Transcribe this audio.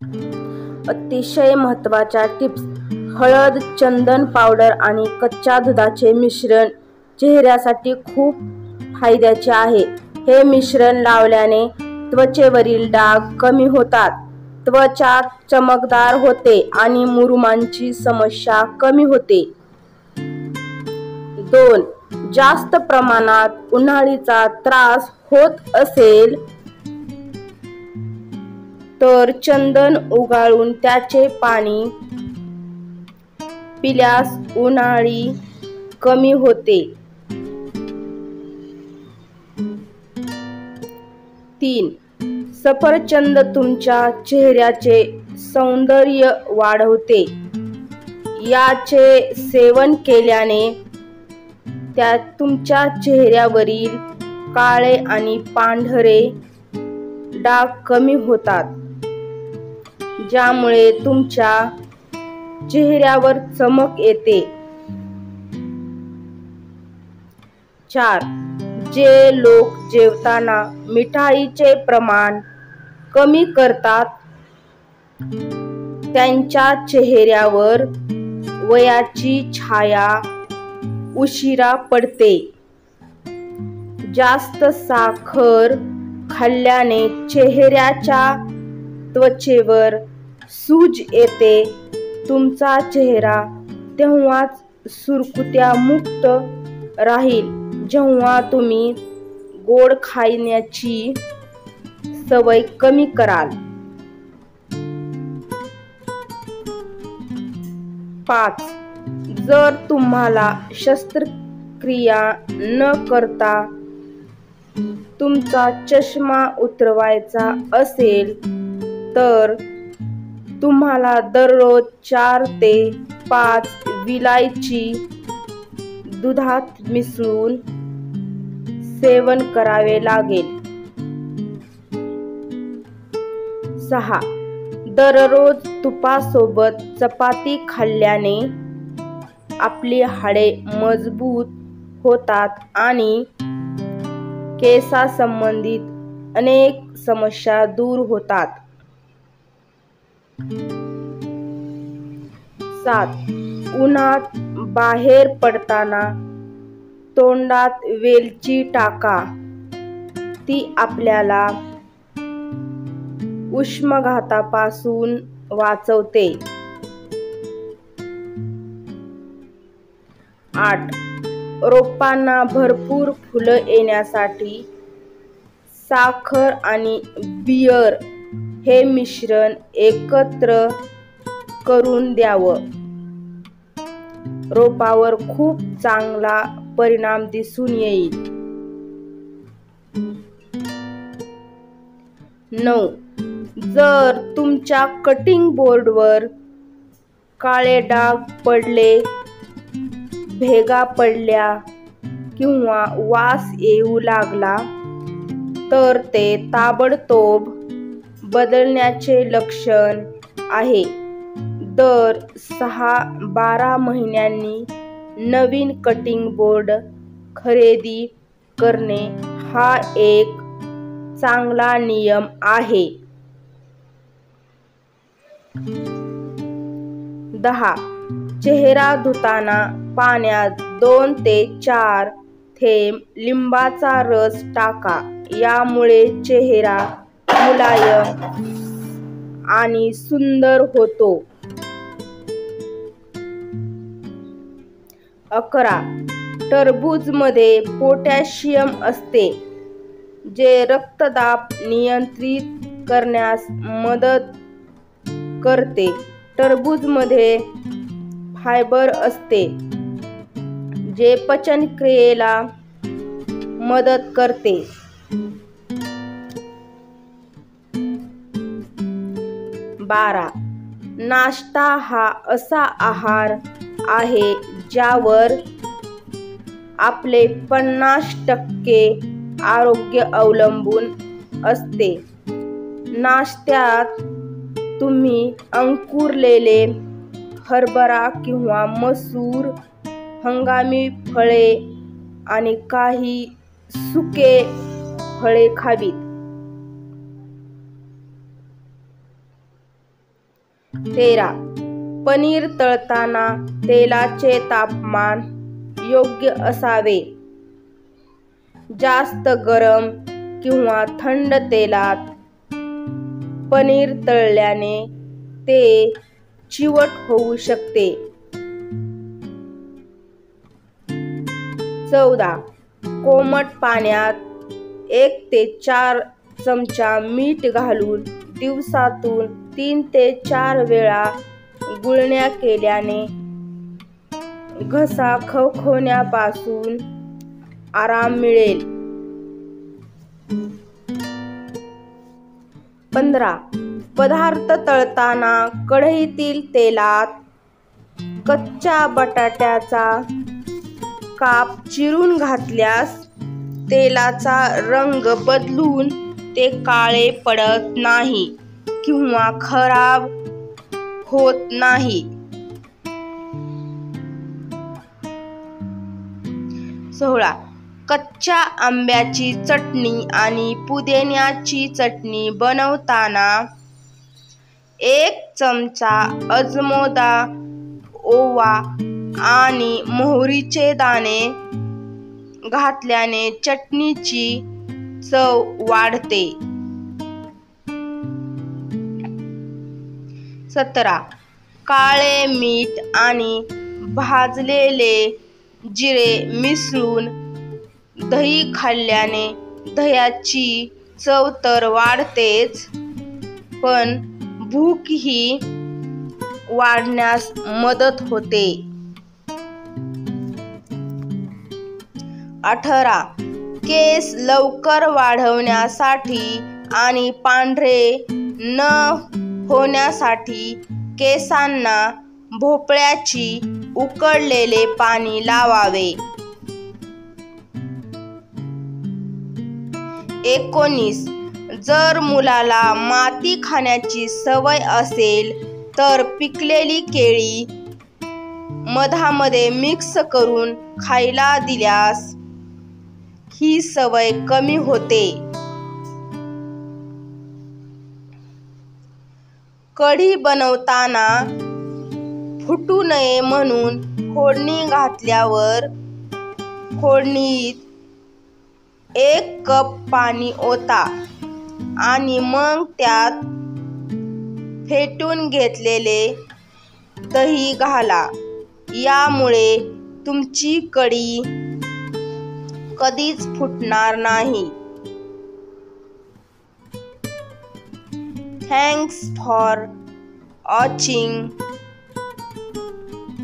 अतिशय महत्त्वाच्या टिप्स. हळद, चंदन पावडर आणि कच्च्या दुधाचे मिश्रण चेहऱ्यासाठी खूप फायद्याचे आहे. हे मिश्रण लावल्याने त्वचेवरील डाग कमी होतात, त्वचा चमकदार होते आणि मुरुमांची समस्या कमी होते. 2. जास्त प्रमाणात उन्हाळीचा त्रास होत असेल तर चंदन उगाळून त्याचे पाणी पिल्यास उन्हाळी कमी होते. 3. सफरचंद तुमच्या चेहऱ्याचे सौंदर्य वाढवते. याचे सेवन केल्याने तुमच्या चेहऱ्यावरील काळे आणि पांढरे डाग कमी होतात, ज्यामुळे तुमच्या चेहऱ्यावर चमक येते. 4. जे लोक जेवताना मिठाईचे प्रमाण कमी करतात त्यांच्या चेहऱ्यावर वयाची छाया उशिरा पडते. जास्त साखर खाल्ल्याने चेहऱ्याच्या त्वचेवर सूज येते. तुमचा चेहरा तेव्हाच सुरकुत्या मुक्त राहील जेव्हा तुम्ही गोड खाण्याची सवय कमी कराल. 5. जर तुम्हाला शस्त्रक्रिया न करता तुमचा चष्मा उतरवायचा असेल तर तुम्हाला दररोज 4 ते 5 विलायची दुधात मिसळून सेवन करावे लागेल. 6. दररोज तुपासोबत चपाती खाल्ल्याने आपली हाडे मजबूत होतात आणि केसांसंबंधित अनेक समस्या दूर होतात. 7. उन्हात बाहेर पडताना तोंडात वेलची टाका. ती आपल्याला उष्माघातापासून वाचवते. 8. रोपांना भरपूर फुलं येण्यासाठी साखर आणि बियर हे मिश्रण एकत्र करून द्यावं. रोपावर खूप चांगला परिणाम दिसून येईल. 9. जर तुमच्या कटिंग बोर्डवर काळे डाग पडले, भेगा पडल्या किंवा वास येऊ लागला तर ते ताबडतोब बदलण्याचे लक्षण आहे. दर 6-12 महिन्यांनी नवीन कटिंग बोर्ड खरेदी करणे हा एक चांगला नियम आहे. 10. चेहरा धुताना पाण्यात 2 ते 4 थेंब लिंबाचा रस टाका. यामुळे चेहरा मुलायम आणि सुंदर होतो. 11. टरबूजमध्ये पोटॅशियम असते, जे रक्तदाब नियंत्रित करण्यास मदत करते. टरबूजमध्ये फायबर असते, जे पचनक्रियेला मदत करते. 12. नाश्ता हा असा आहार आहे ज्यावर आपले 50% आरोग्य अवलंबून असते. नाश्त्यात तुम्ही अंकुरलेले हरभरा किंवा मसूर, हंगामी फळे आणि काही सुके फळे खावीत. 13. पनीर तळताना तेलाचे तापमान योग्य असावे. जास्त गरम किंवा थंड तेलात पनीर तळल्याने ते चिवट होऊ शकते. 14. कोमट पाण्यात 1 ते 4 चमचा मीठ घालून दिवसातून 3 ते 4 वेळा गुळण्या केल्याने घसा खवखवण्यापासून आराम मिळेल. 15. पदार्थ तळताना कढईतील तेलात कच्च्या बटाट्याचा काप चिरून घातल्यास तेलाचा रंग बदलून ते काळे पडत नाही किंवा खराब होत नाही. 16. कच्च्या आंब्याची चटणी आणि पुदिन्याची चटणी बनवताना 1 चमचा अजमोदा, ओवा आणि मोहरीचे दाणे घातल्याने चटणीची चव वाढते. 17. काळे मीठ आणि भाजलेले जिरे मिसळून दही खाल्ल्याने दह्याची चव तर वाढतेच, पण भूकही वाढण्यास मदत होते. 18. केस लवकर वाढवण्यासाठी आणि पांढरे न होण्यासाठी केसांना भोपळ्याची उकळलेले पाणी लावावे. 19. जर मुलाला माती खाण्याची सवय असेल तर पिकलेली केळी मधामध्ये मिक्स करून खायला दिल्यास ही सवय कमी होते. कढी बनवताना फुटू नये म्हणून फोडणी घातल्यावर फोडणीत 1 कप पाणी ओता आणि मग त्यात फेटून घेतलेले दही घाला. यामुळे तुमची कढी कधीच फुटणार नाही. Thanks for watching.